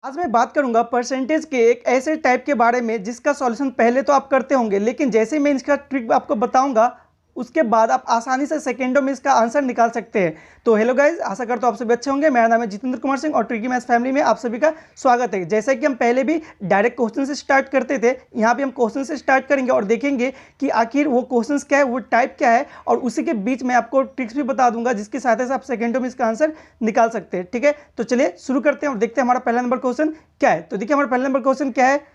आज मैं बात करूंगा परसेंटेज के एक ऐसे टाइप के बारे में जिसका सॉल्यूशन पहले तो आप करते होंगे, लेकिन जैसे ही मैं इसका ट्रिक आपको बताऊंगा उसके बाद आप आसानी से सेकेंडों में इसका आंसर निकाल सकते हैं। तो हेलो गाइज, आशा करता हूँ आप सभी अच्छे होंगे। मेरा नाम है जितेंद्र कुमार सिंह और ट्रिकी मैथ्स फैमिली में आप सभी का स्वागत है। जैसा कि हम पहले भी डायरेक्ट क्वेश्चन से स्टार्ट करते थे, यहाँ भी हम क्वेश्चन से स्टार्ट करेंगे और देखेंगे कि आखिर वो क्वेश्चन क्या है, वो टाइप क्या है, और उसी के बीच में आपको ट्रिक्स भी बता दूंगा जिसकी सहायता से आप सेकेंडों में इसका आंसर निकाल सकते हैं। ठीक है, तो चलिए शुरू करते हैं और देखते हैं हमारा पहला नंबर क्वेश्चन क्या है। तो देखिए हमारा पहला नंबर क्वेश्चन क्या है।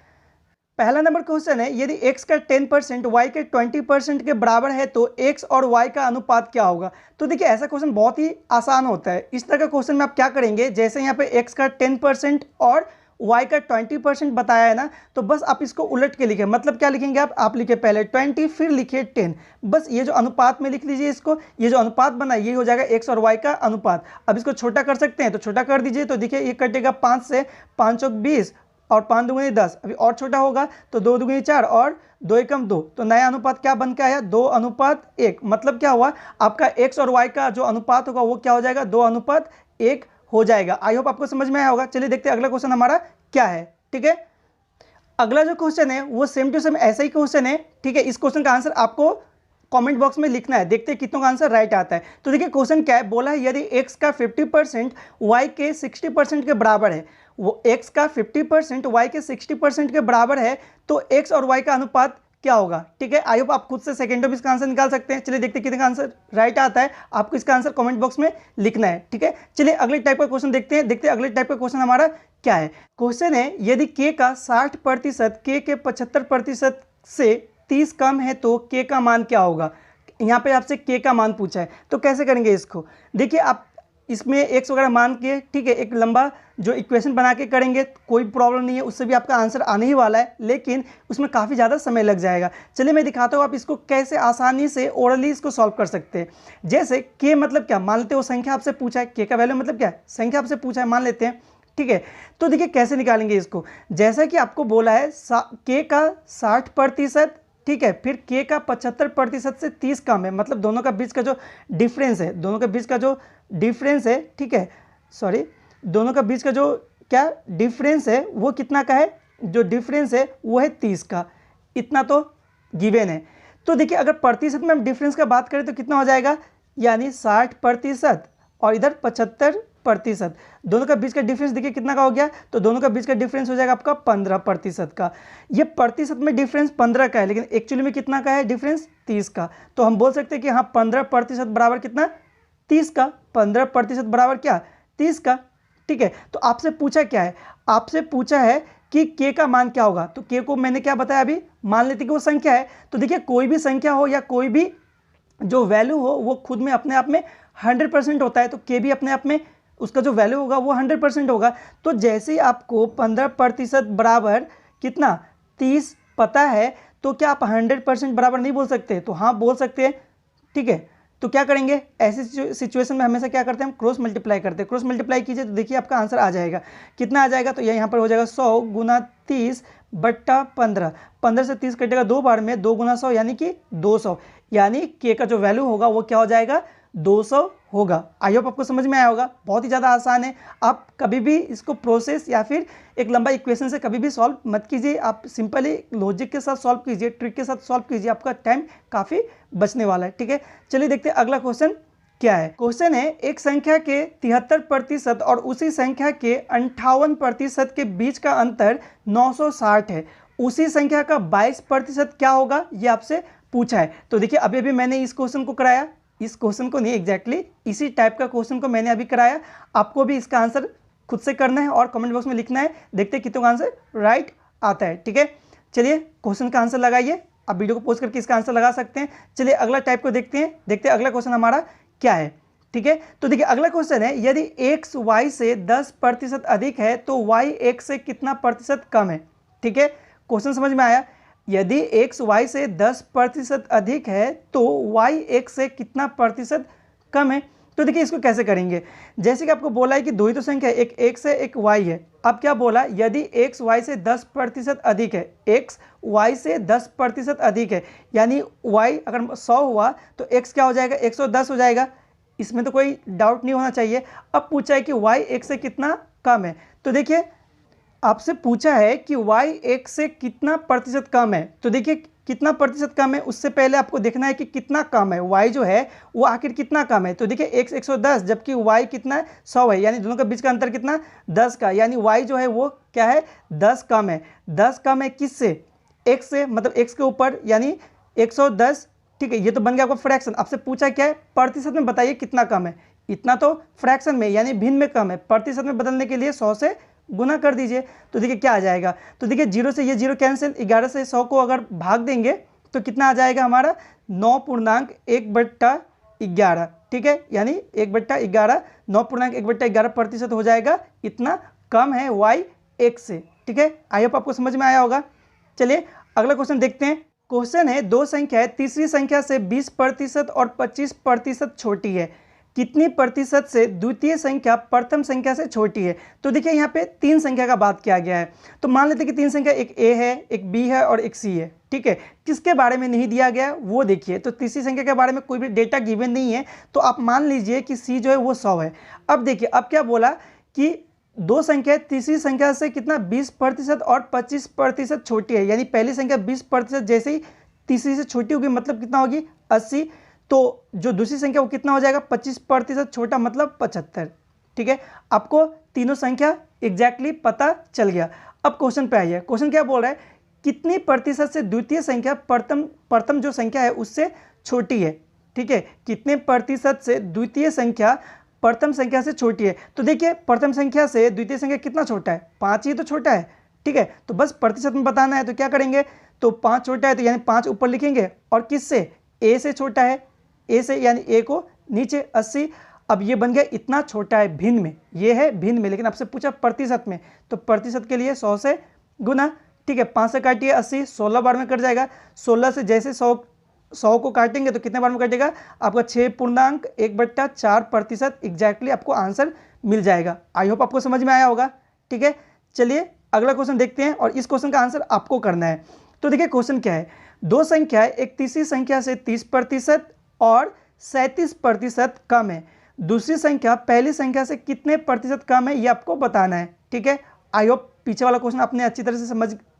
पहला नंबर क्वेश्चन है, यदि x का 10% y के 20% के बराबर है तो x और y का अनुपात क्या होगा। तो देखिए ऐसा क्वेश्चन बहुत ही आसान होता है। इस तरह का क्वेश्चन में आप क्या करेंगे, जैसे यहाँ पे x का 10% और y का 20% बताया है ना, तो बस आप इसको उलट के लिखे। मतलब क्या लिखेंगे आप लिखे पहले 20 फिर लिखिए 10। बस ये जो अनुपात में लिख लीजिए इसको, ये जो अनुपात बना ये हो जाएगा x और y का अनुपात। अब इसको छोटा कर सकते हैं तो छोटा कर दीजिए। तो देखिए ये कटेगा 5 से, 5 चौक 20 और 5 दूगुनी 10। अभी और छोटा होगा तो 2 दूगुनी 4 और 2 एकम 2। तो नया अनुपात क्या बन के आया, 2:1। मतलब क्या हुआ, आपका x और y का जो अनुपात होगा वो क्या हो जाएगा, 2:1 हो जाएगा। आई होप आपको समझ में आया होगा। चलिए देखते हैं अगला क्वेश्चन हमारा क्या है। ठीक है, अगला जो क्वेश्चन है वो सेम टू सेम ऐसा ही क्वेश्चन है। ठीक है, इस क्वेश्चन का आंसर आपको कमेंट बॉक्स में लिखना है। देखते हैं कितनों का आंसर राइट आता है। तो देखिए क्वेश्चन क्या है, बोला है यदि x का 50% y के 60% के बराबर है, वो x का 50% y के 60% के बराबर है तो x और y का अनुपात क्या होगा। ठीक है, आई होप आप खुद से सेकेंडों में इसका आंसर निकाल सकते हैं। चलिए देखते हैं कितने का आंसर राइट आता है। आपको इसका आंसर कमेंट बॉक्स में लिखना है। ठीक है, चलिए अगले टाइप का क्वेश्चन देखते हैं अगले टाइप का क्वेश्चन हमारा क्या है। क्वेश्चन है, यदि k का 60% k के 75% से 30 कम है तो k का मान क्या होगा। यहाँ पे आपसे k का मान पूछा है तो कैसे करेंगे इसको। देखिए आप इसमें x वगैरह मान के, ठीक है, एक लंबा जो इक्वेशन बना के करेंगे कोई प्रॉब्लम नहीं है, उससे भी आपका आंसर आने ही वाला है, लेकिन उसमें काफ़ी ज़्यादा समय लग जाएगा। चलिए मैं दिखाता हूँ आप इसको कैसे आसानी से ओरली इसको सॉल्व कर सकते हैं। जैसे k मतलब क्या, मान लेते हो संख्या आपसे पूछा है, k का वैल्यू मतलब क्या है, संख्या आपसे पूछा है, मान लेते हैं। ठीक है, तो देखिए कैसे निकालेंगे इसको। जैसा कि आपको बोला है k का 60%, ठीक है, फिर k का 75% से 30 कम है, मतलब दोनों का बीच का जो डिफरेंस है, दोनों के बीच का जो डिफरेंस है, ठीक है, सॉरी, दोनों का बीच का जो क्या डिफरेंस है वो कितना का है, जो डिफरेंस है वो है 30 का। इतना तो गिवन है। तो देखिए अगर प्रतिशत में हम डिफरेंस का बात करें तो कितना हो जाएगा, यानी 60% और इधर 75%। दोनों का बीच का डिफरेंस देखिए कितना का हो गया, तो दोनों का बीच का डिफरेंस हो जाएगा आपका 15% का। ये प्रतिशत में डिफरेंस 15 का है, लेकिन एक्चुअली में कितना का है डिफरेंस, 30 का। तो हम बोल सकते हैं कि हाँ 15% बराबर कितना, 30 का। 15% बराबर क्या, 30 का। ठीक है, तो आपसे पूछा क्या है, आपसे पूछा है कि k का मान क्या होगा। तो k को मैंने क्या बताया अभी, मान लेते कि वो संख्या है। तो देखिए कोई भी संख्या हो या कोई भी जो वैल्यू हो वो खुद में अपने आप में 100% होता है, तो k भी अपने आप में उसका जो वैल्यू होगा वो 100% होगा। तो जैसे ही आपको 15% बराबर कितना, 30 पता है, तो क्या आप 100% बराबर नहीं बोल सकते, तो हाँ बोल सकते हैं। ठीक है, तो क्या करेंगे, ऐसी सिचुएशन में हमेशा क्या करते हैं हम, क्रॉस मल्टीप्लाई करते हैं। क्रॉस मल्टीप्लाई कीजिए तो देखिए आपका आंसर आ जाएगा। कितना आ जाएगा, तो यहाँ पर हो जाएगा 100 गुना 30 बट्टा 15। 15 से 30 कटेगा 2 बार में, 2 गुना 100 यानी कि 200। यानी k का जो वैल्यू होगा वो क्या हो जाएगा, 200 होगा। आई होप आपको समझ में आया होगा। बहुत ही ज़्यादा आसान है। आप कभी भी इसको प्रोसेस या फिर एक लंबा इक्वेशन से कभी भी सॉल्व मत कीजिए, आप सिंपली लॉजिक के साथ सॉल्व कीजिए, ट्रिक के साथ सॉल्व कीजिए, आपका टाइम काफ़ी बचने वाला है। ठीक है, चलिए देखते हैं अगला क्वेश्चन क्या है। क्वेश्चन है, एक संख्या के 73% और उसी संख्या के 58% के बीच का अंतर 960 है, उसी संख्या का 22% क्या होगा, ये आपसे पूछा है। तो देखिए अभी अभी मैंने इस क्वेश्चन को कराया, इस क्वेश्चन को नहीं, एग्जैक्टली इसी टाइप का क्वेश्चन को मैंने अभी कराया। आपको भी इसका आंसर खुद से करना है और कमेंट बॉक्स में लिखना है। देखते हैं कितनों का आंसर राइट आता है। ठीक है, चलिए क्वेश्चन का आंसर लगाइए। आप वीडियो को पॉज करके इसका आंसर लगा सकते हैं। चलिए अगला टाइप को देखते हैं अगला क्वेश्चन हमारा क्या है। ठीक है, तो देखिए अगला क्वेश्चन है, यदि x y से 10% अधिक है तो y x से कितना प्रतिशत कम है। ठीक है, क्वेश्चन समझ में आया। यदि x y से 10% अधिक है तो y x से कितना प्रतिशत कम है। तो देखिए इसको कैसे करेंगे, जैसे कि आपको बोला है कि दो ही तो संख्या है, एक x है एक y है। अब क्या बोला, यदि x y से 10% अधिक है, x y से 10% अधिक है, यानी y अगर 100 हुआ तो x क्या हो जाएगा, 110 हो जाएगा। इसमें तो कोई डाउट नहीं होना चाहिए। अब पूछा है कि y x से कितना कम है। तो देखिए आपसे पूछा है कि y x से कितना प्रतिशत कम है। तो देखिए कितना प्रतिशत कम है, उससे पहले आपको देखना है कि कितना कम है y जो है वो आखिर कितना कम है। तो देखिए x 110 जबकि y कितना है 100 है, यानी दोनों के बीच का अंतर कितना 10 का, यानी y जो है वो क्या है 10 कम है। 10 कम है किससे, x से, मतलब x के ऊपर यानी 110। ठीक है, ये तो बन गया आपका फ्रैक्शन। आपसे पूछा क्या है प्रतिशत में बताइए कितना कम है, इतना तो फ्रैक्शन में यानी भिन्न में कम है, प्रतिशत में बदलने के लिए 100 से गुना कर दीजिए। तो देखिए क्या आ जाएगा, तो देखिए 0 से ये 0 कैंसिल, 11 से 100 को अगर भाग देंगे तो कितना आ जाएगा हमारा 9.1/11। ठीक है, यानी 1/11, 9.1/11 प्रतिशत हो जाएगा, इतना कम है y x से। ठीक है, आई होप आपको समझ में आया होगा। चलिए अगला क्वेश्चन देखते हैं। क्वेश्चन है दो संख्या है, तीसरी संख्या से 20% और 25% छोटी है, कितनी प्रतिशत से द्वितीय संख्या प्रथम संख्या से छोटी है। तो देखिए यहाँ पे तीन संख्या का बात किया गया है, तो मान लेते हैं कि तीन संख्या, एक a है, एक b है और एक c है। ठीक है, किसके बारे में नहीं दिया गया वो देखिए, तो तीसरी संख्या के बारे में कोई भी डेटा गिवन नहीं है, तो आप मान लीजिए कि c जो है वो 100 है। अब देखिए अब क्या बोला कि दो संख्या तीसरी संख्या से कितना 20% और 25% छोटी है, यानी पहली संख्या 20% जैसे ही तीसरी से छोटी होगी मतलब कितना होगी 80, तो जो दूसरी संख्या वो कितना हो जाएगा 25% छोटा मतलब 75। ठीक है, आपको तीनों संख्या एग्जैक्टली पता चल गया। अब क्वेश्चन पे आइए, क्वेश्चन क्या बोल रहा है, कितनी प्रतिशत से द्वितीय संख्या प्रथम जो संख्या है उससे छोटी है। ठीक है, कितने प्रतिशत से द्वितीय संख्या प्रथम संख्या से छोटी है। तो देखिए प्रथम संख्या से द्वितीय संख्या कितना छोटा है, 5 ही तो छोटा है। ठीक है, तो बस प्रतिशत में बताना है, तो क्या करेंगे, तो 5 छोटा है तो यानी 5 ऊपर लिखेंगे, और किससे a से छोटा है, a से यानी a को नीचे 80। अब ये बन गया इतना छोटा है भिन्न में, ये है भिन्न में, लेकिन आपसे पूछा प्रतिशत में, तो प्रतिशत के लिए 100 से गुना। ठीक है, 5 से काटिए 80, 16 बार में कट जाएगा। 16 से जैसे 100 को काटेंगे तो कितने बार में कटेगा आपका 6.1/4% एग्जैक्टली आपको आंसर मिल जाएगा। आई होप आपको समझ में आया होगा। ठीक है, चलिए अगला क्वेश्चन देखते हैं, और इस क्वेश्चन का आंसर आपको करना है। तो देखिए क्वेश्चन क्या है, दो संख्या एक तीसरी संख्या से 30% और 37% कम है, दूसरी संख्या पहली संख्या से कितने प्रतिशत कम है ये आपको बताना है। ठीक है, आई होप पीछे वाला क्वेश्चन आपने अच्छी तरह से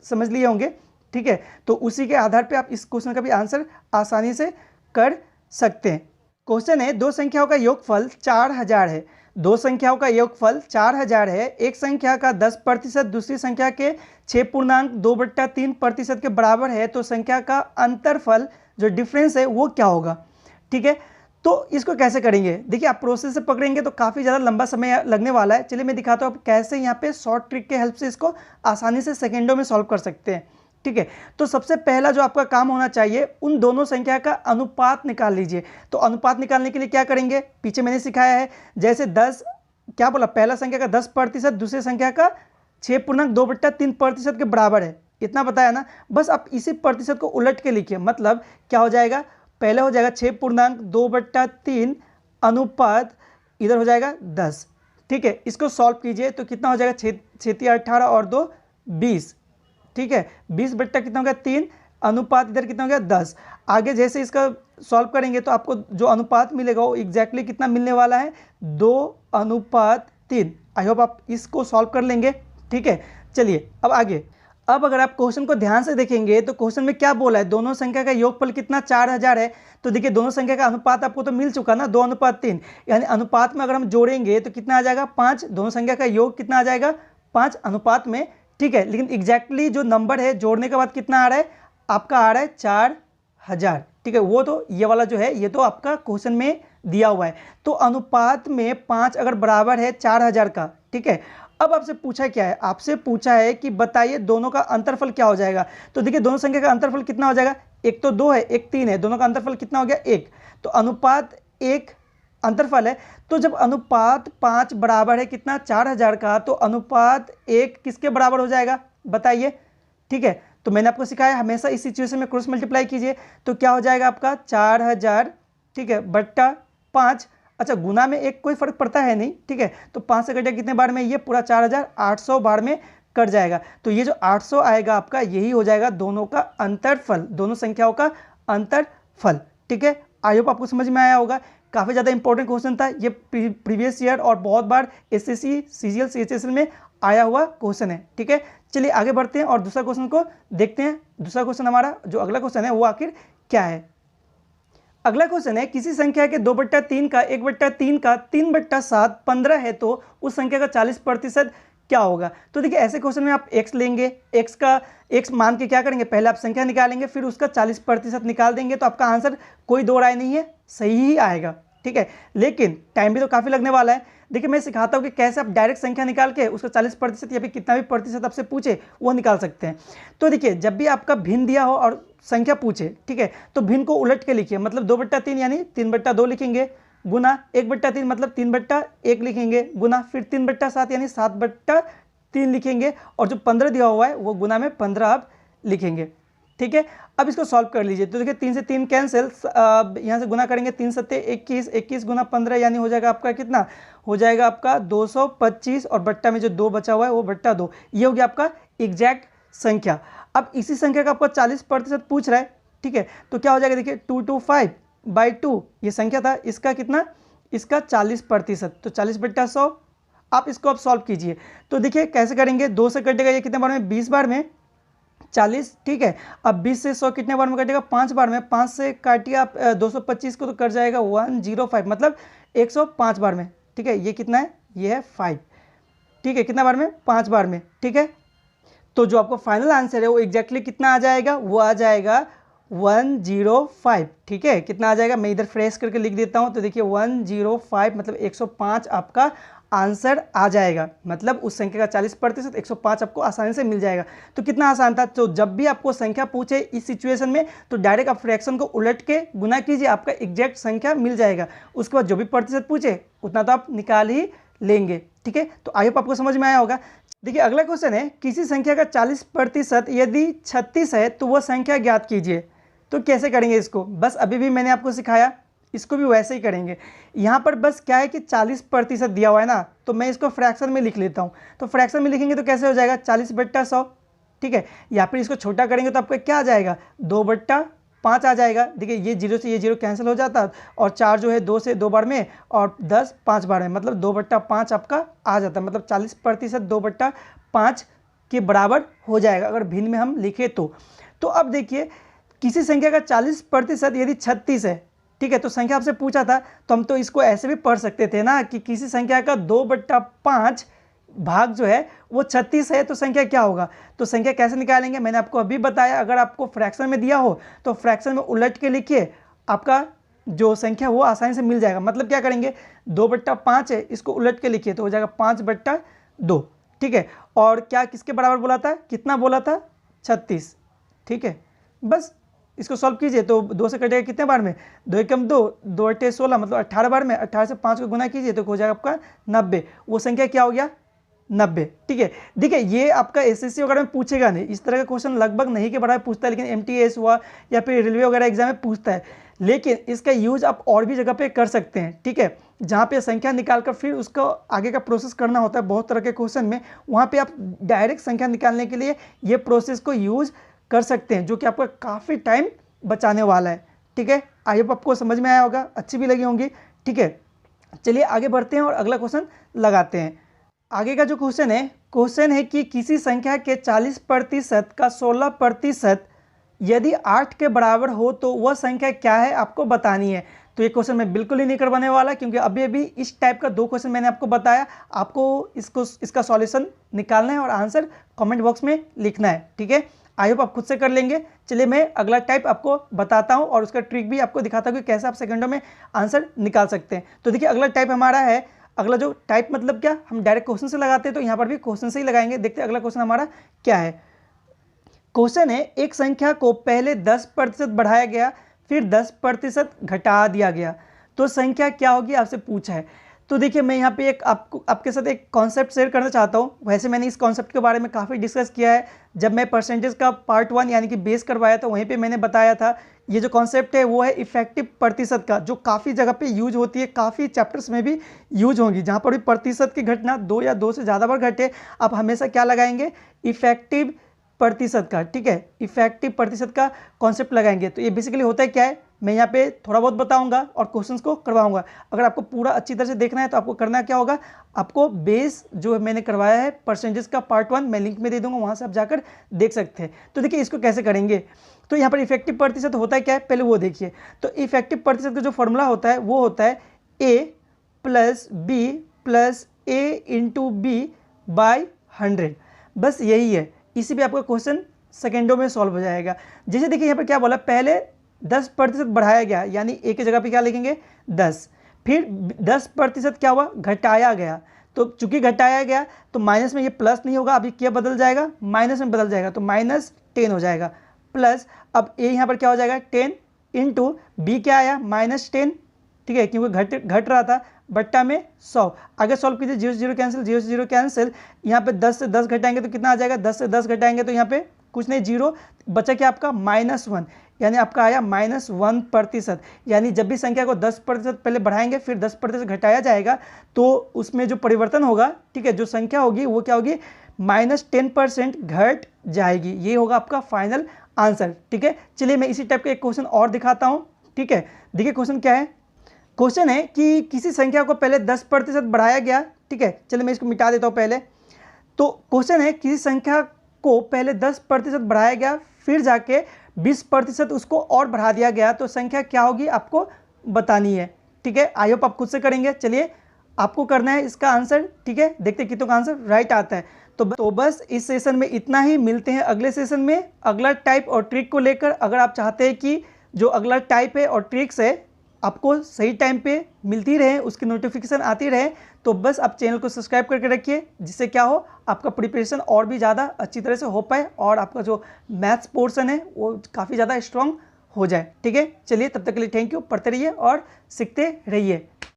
समझ लिए होंगे। ठीक है, तो उसी के आधार पे आप इस क्वेश्चन का भी आंसर आसानी से कर सकते हैं। क्वेश्चन है दो संख्याओं का योगफल 4000 है, दो संख्याओं का योगफल 4000 है, एक संख्या का 10% दूसरी संख्या के 6.2/3% के बराबर है, तो संख्या का अंतरफल जो डिफरेंस है वो क्या होगा। ठीक है, तो इसको कैसे करेंगे, देखिए आप प्रोसेस से पकड़ेंगे तो काफ़ी ज़्यादा लंबा समय लगने वाला है। चलिए मैं दिखाता हूँ आप कैसे यहाँ पे शॉर्ट ट्रिक के हेल्प से इसको आसानी से सेकेंडों में सॉल्व कर सकते हैं। ठीक है, तो सबसे पहला जो आपका काम होना चाहिए, उन दोनों संख्या का अनुपात निकाल लीजिए। तो अनुपात निकालने के लिए क्या करेंगे, पीछे मैंने सिखाया है, जैसे 10 क्या बोला, पहला संख्या का 10% दूसरी संख्या का 6.2/3% के बराबर है, इतना बताया ना। बस आप इसी प्रतिशत को उलट के लिखिए, मतलब क्या हो जाएगा, पहले हो जाएगा 6.2/3 अनुपात इधर हो जाएगा 10। ठीक है, इसको सॉल्व कीजिए तो कितना हो जाएगा 6 18 और 2 20। ठीक है, 20 बट्टा कितना हो गया 3, अनुपात इधर कितना हो गया 10। आगे जैसे इसका सॉल्व करेंगे तो आपको जो अनुपात मिलेगा वो एग्जैक्टली कितना मिलने वाला है 2:3। आई होप आप इसको सॉल्व कर लेंगे। ठीक है, चलिए अब आगे। अब अगर आप क्वेश्चन को ध्यान से देखेंगे तो क्वेश्चन में क्या बोला है, दोनों संख्या का योगफल कितना 4000 है। तो देखिए दोनों संख्या का अनुपात आपको तो मिल चुका ना 2:3, यानी अनुपात में अगर हम जोड़ेंगे तो कितना आ जाएगा 5, दोनों संख्या का योग कितना आ जाएगा 5 अनुपात में। ठीक है, लेकिन एग्जैक्टली जो नंबर है जोड़ने के बाद कितना आ रहा है आपका, आ रहा है 4000। ठीक है, वो तो ये वाला जो है ये तो आपका क्वेश्चन में दिया हुआ है। तो अनुपात में 5 अगर बराबर है 4000 का। ठीक है, अब आपसे पूछा क्या है, आपसे पूछा है कि बताइए दोनों का अंतरफल क्या हो जाएगा। तो देखिए दोनों संख्या का अंतरफल कितना हो जाएगा, एक तो 2 है एक 3 है, दोनों का अंतरफल कितना हो गया 1, तो अनुपात 1 अंतरफल है। तो जब अनुपात 5 बराबर है कितना 4000 का, तो अनुपात 1 किसके बराबर हो जाएगा बताइए। ठीक है, तो मैंने आपको सिखाया हमेशा इस सिचुएशन में क्रॉस मल्टीप्लाई कीजिए, तो क्या हो जाएगा आपका 4000 ठीक है बट्टा 5। अच्छा गुना में एक कोई फर्क पड़ता है नहीं। ठीक है, तो 5 से कटेगा कितने बार में, ये पूरा 4000 800 बार में कट जाएगा। तो ये जो 800 आएगा आपका यही हो जाएगा दोनों का अंतरफल, दोनों संख्याओं का अंतरफल। ठीक है, आई होप आपको समझ में आया होगा। काफ़ी ज़्यादा इंपॉर्टेंट क्वेश्चन था ये, प्रीवियस ईयर और बहुत बार एसएससी सीजीएल सीएचएसएल में आया हुआ क्वेश्चन है। ठीक है, चलिए आगे बढ़ते हैं और दूसरा क्वेश्चन को देखते हैं। दूसरा क्वेश्चन हमारा जो अगला क्वेश्चन है वो आखिर क्या है। अगला क्वेश्चन है किसी संख्या के 2/3 का 1/3 का 3/7 15 है तो उस संख्या का 40% क्या होगा। तो देखिए ऐसे क्वेश्चन में आप x लेंगे, x मान के क्या करेंगे, पहले आप संख्या निकालेंगे फिर उसका 40% निकाल देंगे, तो आपका आंसर कोई दो राय नहीं है, सही ही आएगा। ठीक है, लेकिन टाइम भी तो काफ़ी लगने वाला है। देखिए मैं सिखाता हूँ कि कैसे आप डायरेक्ट संख्या निकाल के उसका 40% या फिर कितना भी प्रतिशत आपसे पूछे वो निकाल सकते हैं। तो देखिए जब भी आपका भिन्न दिया हो और संख्या पूछे, ठीक है, तो भिन्न को उलट के लिखिए, मतलब 2/3 यानी 3/2 लिखेंगे, गुना 1/3 मतलब 3/1 लिखेंगे, गुना फिर 3/7 यानी 7/3 लिखेंगे, और जो 15 दिया हुआ है वो गुना में 15 आप लिखेंगे। ठीक है, अब इसको सॉल्व कर लीजिए। तो देखिए 3 से 3 कैंसिल, यहाँ से गुना करेंगे 3 सत्ते 21, 21 गुना 15 यानी हो जाएगा आपका कितना, हो जाएगा आपका 225, और बट्टा में जो 2 बचा हुआ है वो बट्टा 2, ये हो गया आपका एग्जैक्ट संख्या। अब इसी संख्या का आपको 40% पूछ रहा है। ठीक है, तो क्या हो जाएगा, देखिए 225/2 ये संख्या था, इसका कितना, इसका 40%, तो 40/100। आप इसको अब सॉल्व कीजिए। तो देखिए कैसे करेंगे, 2 से कटेगा ये कितने बार में, 20 बार में 40। ठीक है, अब 20 से 100 कितने बार में कटेगा, 5 बार में। 5 से काटिए आप 225 को, तो कट जाएगा 105, मतलब 105 बार में। ठीक है, ये कितना है, ये है 5। ठीक है, कितना बार में, 5 बार में। ठीक है, तो जो आपको फाइनल आंसर है वो एग्जैक्टली कितना आ जाएगा, वो आ जाएगा 105। ठीक है, कितना आ जाएगा, मैं इधर फ्रेश करके लिख देता हूँ। तो देखिए 105 मतलब 105 आपका आंसर आ जाएगा, मतलब उस संख्या का 40% 105 आपको आसानी से मिल जाएगा। तो कितना आसान था। तो जब भी आपको संख्या पूछे इस सिचुएशन में, तो डायरेक्ट आप फ्रैक्शन को उलट के गुना कीजिए, आपका एग्जैक्ट संख्या मिल जाएगा। उसके बाद जो भी प्रतिशत पूछे उतना तो आप निकाल ही लेंगे। ठीक है, तो आई होप आपको समझ में आया होगा। देखिए अगला क्वेश्चन है किसी संख्या का 40% यदि 36 है तो वह संख्या ज्ञात कीजिए। तो कैसे करेंगे इसको, बस अभी भी मैंने आपको सिखाया, इसको भी वैसे ही करेंगे। यहाँ पर बस क्या है कि 40% दिया हुआ है ना, तो मैं इसको फ्रैक्शन में लिख लेता हूँ। तो फ्रैक्शन में लिखेंगे तो कैसे हो जाएगा, 40/100। ठीक है, या फिर इसको छोटा करेंगे तो आपका क्या आ जाएगा, 2/5 आ जाएगा। देखिए ये 0 से ये 0 कैंसिल हो जाता, और 4 जो है 2 से 2 बार में, और 10 5 बार में, मतलब 2/5 आपका आ जाता है। मतलब 40% 2/5 के बराबर हो जाएगा अगर भिन्न में हम लिखे तो अब देखिए किसी संख्या का 40% यदि 36 है, ठीक है, तो संख्या आपसे पूछा था, तो हम तो इसको ऐसे भी पढ़ सकते थे ना कि किसी संख्या का 2/5 भाग जो है वो 36 है, तो संख्या क्या होगा। तो संख्या कैसे निकालेंगे, मैंने आपको अभी बताया। अगर आपको फ्रैक्शन में दिया हो तो फ्रैक्शन में उलट के लिखिए, आपका जो संख्या वो आसानी से मिल जाएगा। मतलब क्या करेंगे, 2/5 है, इसको उलट के लिखिए तो हो जाएगा 5/2। ठीक है, और क्या किसके बराबर बोला था, कितना बोला था, 36। ठीक है, बस इसको सॉल्व कीजिए। तो 2 से कटेगा कितने बार में, 2 एकम 2, 2 अट्ठे 16, मतलब 18 बार में। 18 से 5 को गुना कीजिए तो हो जाएगा आपका 90। वो संख्या क्या हो गया, 90। ठीक है, देखिए ये आपका एसएससी वगैरह में पूछेगा नहीं, इस तरह का क्वेश्चन लगभग नहीं के बराबर पूछता है, लेकिन एमटीएस हुआ या फिर रेलवे वगैरह एग्जाम में पूछता है। लेकिन इसका यूज आप और भी जगह पे कर सकते हैं। ठीक है, जहाँ पे संख्या निकालकर फिर उसका आगे का प्रोसेस करना होता है बहुत तरह के क्वेश्चन में, वहाँ पे आप डायरेक्ट संख्या निकालने के लिए ये प्रोसेस को यूज कर सकते हैं, जो कि आपका काफ़ी टाइम बचाने वाला है। ठीक है, आई होप आपको समझ में आया होगा, अच्छी भी लगी होंगी। ठीक है, चलिए आगे बढ़ते हैं और अगला क्वेश्चन लगाते हैं। आगे का जो क्वेश्चन है कि किसी संख्या के 40% का 16% यदि 8 के बराबर हो तो वह संख्या क्या है, आपको बतानी है। तो ये क्वेश्चन मैं बिल्कुल ही नहीं करवाने वाला, क्योंकि अभी अभी इस टाइप का 2 क्वेश्चन मैंने आपको बताया। आपको इसका सॉल्यूशन निकालना है और आंसर कमेंट बॉक्स में लिखना है। ठीक है, आई होप आप खुद से कर लेंगे। चलिए मैं अगला टाइप आपको बताता हूँ और उसका ट्रिक भी आपको दिखाता हूँ कि कैसे आप सेकंडों में आंसर निकाल सकते हैं। तो देखिए अगला टाइप हमारा है, अगला जो टाइप मतलब क्या, हम डायरेक्ट क्वेश्चन से लगाते हैं, तो यहाँ पर भी क्वेश्चन से ही लगाएंगे। देखते हैं अगला क्वेश्चन हमारा क्या है। क्वेश्चन है एक संख्या को पहले 10% बढ़ाया गया, फिर 10% घटा दिया गया, तो संख्या क्या होगी, आपसे पूछा है। तो देखिए मैं यहाँ पे आपके साथ एक कॉन्सेप्ट शेयर करना चाहता हूँ। वैसे मैंने इस कॉन्सेप्ट के बारे में काफ़ी डिस्कस किया है, जब मैं परसेंटेज का पार्ट 1 यानी कि बेस करवाया था, वहीं पे मैंने बताया था। ये जो कॉन्सेप्ट है वो है इफेक्टिव प्रतिशत का, जो काफ़ी जगह पे यूज होती है, काफ़ी चैप्टर्स में भी यूज होंगी। जहाँ पर भी प्रतिशत की घटना 2 या 2 से ज़्यादा बार घटे, आप हमेशा क्या लगाएंगे, इफेक्टिव प्रतिशत का। ठीक है, इफेक्टिव प्रतिशत का कॉन्सेप्ट लगाएंगे। तो ये बेसिकली होता है क्या है, मैं यहाँ पे थोड़ा बहुत बताऊंगा और क्वेश्चंस को करवाऊंगा। अगर आपको पूरा अच्छी तरह से देखना है तो आपको करना क्या होगा, आपको बेस जो मैंने करवाया है परसेंटेज का पार्ट 1 मैं लिंक में दे दूंगा, वहाँ से आप जाकर देख सकते हैं। तो देखिए इसको कैसे करेंगे। तो यहाँ पर इफेक्टिव प्रतिशत होता है क्या है, पहले वो देखिए। तो इफेक्टिव प्रतिशत का जो फॉर्मूला होता है वो होता है A plus B plus A into B by 100। बस यही है, इसी पे आपका क्वेश्चन सेकेंडों में सॉल्व हो जाएगा। जैसे देखिए यहाँ पर क्या बोला, पहले 10% बढ़ाया गया, यानी A की जगह पे क्या लिखेंगे 10, फिर 10% क्या हुआ, घटाया गया। तो चूंकि घटाया गया तो माइनस में ये प्लस नहीं होगा, अभी क्या बदल जाएगा, माइनस में बदल जाएगा, तो -10 हो जाएगा। प्लस अब A यहाँ पर क्या हो जाएगा 10 इंटू बी क्या आया -10, ठीक है, क्योंकि घट रहा था, बट्टा में 100। आगे सॉल्व कीजिए, 0 0 कैंसिल, 0 0 कैंसिल। यहाँ पे 10 से 10 घटाएंगे तो कितना आ जाएगा, 10 से 10 घटाएंगे तो यहाँ पे कुछ नहीं, 0 बचा क्या आपका -1, यानी आपका आया -1%। यानी जब भी संख्या को 10% पहले बढ़ाएंगे फिर 10% घटाया जाएगा तो उसमें जो परिवर्तन होगा, ठीक है, जो संख्या होगी वो क्या होगी, -10% घट जाएगी। ये होगा आपका फाइनल आंसर। ठीक है, चलिए मैं इसी टाइप का एक क्वेश्चन और दिखाता हूँ। ठीक है, देखिए क्वेश्चन क्या है। क्वेश्चन है कि किसी संख्या को पहले 10% बढ़ाया गया। ठीक है, चलिए मैं इसको मिटा देता हूँ पहले। तो क्वेश्चन है किसी संख्या को पहले 10% बढ़ाया गया, फिर जाके 20% उसको और बढ़ा दिया गया, तो संख्या क्या होगी आपको बतानी है। ठीक है, आई होप आप खुद से करेंगे। चलिए आपको करना है इसका आंसर। ठीक है, देखते कितनों का आंसर राइट आता है। तो बस इस सेशन में इतना ही, मिलते हैं अगले सेशन में अगला टाइप और ट्रिक को लेकर। अगर आप चाहते हैं कि जो अगला टाइप है और ट्रिक्स है आपको सही टाइम पे मिलती रहे, उसकी नोटिफिकेशन आती रहे, तो बस आप चैनल को सब्सक्राइब करके रखिए, जिससे क्या हो आपका प्रिपरेशन और भी ज़्यादा अच्छी तरह से हो पाए और आपका जो मैथ्स पोर्शन है वो काफ़ी ज़्यादा स्ट्रॉन्ग हो जाए। ठीक है, चलिए तब तक के लिए थैंक यू, पढ़ते रहिए और सीखते रहिए।